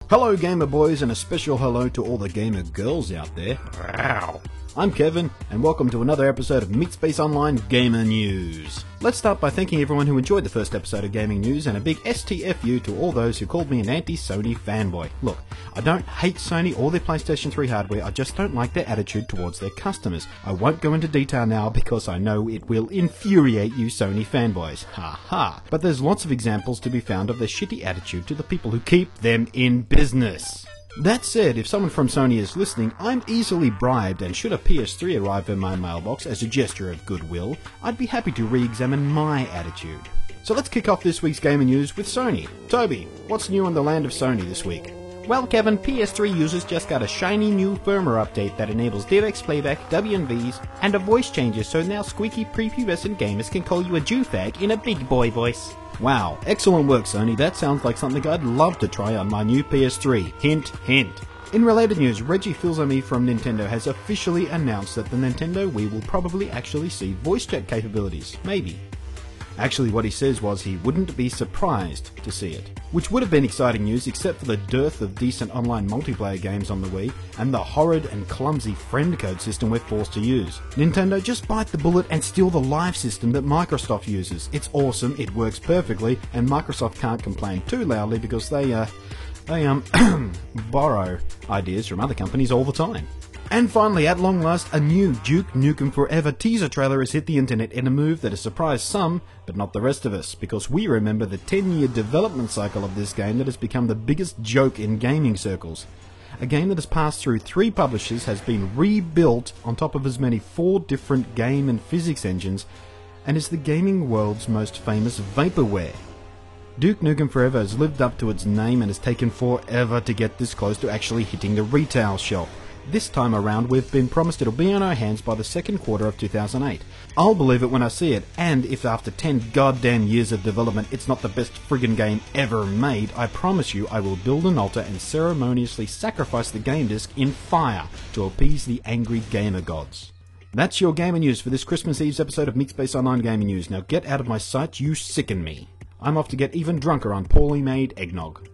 Hello gamer boys, and a special hello to all the gamer girls out there. Wow. I'm Kevin, and welcome to another episode of MeatSpace Online Gamer News. Let's start by thanking everyone who enjoyed the first episode of Gaming News, and a big STFU to all those who called me an anti-Sony fanboy. Look, I don't hate Sony or their PlayStation 3 hardware, I just don't like their attitude towards their customers. I won't go into detail now because I know it will infuriate you Sony fanboys. Ha ha. But there's lots of examples to be found of their shitty attitude to the people who keep them in business. That said, if someone from Sony is listening, I'm easily bribed, and should a PS3 arrive in my mailbox as a gesture of goodwill, I'd be happy to re-examine my attitude. So let's kick off this week's gaming news with Sony. Toby, what's new in the land of Sony this week? Well, Kevin, PS3 users just got a shiny new firmware update that enables DivX playback, WNVs, and a voice changer, so now squeaky prepubescent gamers can call you a Jew-fag in a big boy voice. Wow, excellent work Sony, that sounds like something I'd love to try on my new PS3. Hint, hint. In related news, Reggie Fils-Aimé from Nintendo has officially announced that the Nintendo Wii will probably actually see voice chat capabilities. Maybe. Actually, what he says was he wouldn't be surprised to see it. Which would have been exciting news except for the dearth of decent online multiplayer games on the Wii and the horrid and clumsy friend code system we're forced to use. Nintendo, just bite the bullet and steal the live system that Microsoft uses. It's awesome, it works perfectly, and Microsoft can't complain too loudly because they borrow ideas from other companies all the time. And finally, at long last, a new Duke Nukem Forever teaser trailer has hit the internet in a move that has surprised some, but not the rest of us, because we remember the 10-year development cycle of this game that has become the biggest joke in gaming circles. A game that has passed through 3 publishers, has been rebuilt on top of as many 4 different game and physics engines, and is the gaming world's most famous vaporware. Duke Nukem Forever has lived up to its name and has taken forever to get this close to actually hitting the retail shelf. This time around, we've been promised it'll be in our hands by the second quarter of 2008. I'll believe it when I see it, and if after 10 goddamn years of development it's not the best friggin' game ever made, I promise you I will build an altar and ceremoniously sacrifice the game disc in fire to appease the angry gamer gods. That's your gamer news for this Christmas Eve's episode of MeatSpace Online Gaming News. Now get out of my sight, you sicken me. I'm off to get even drunker on poorly made eggnog.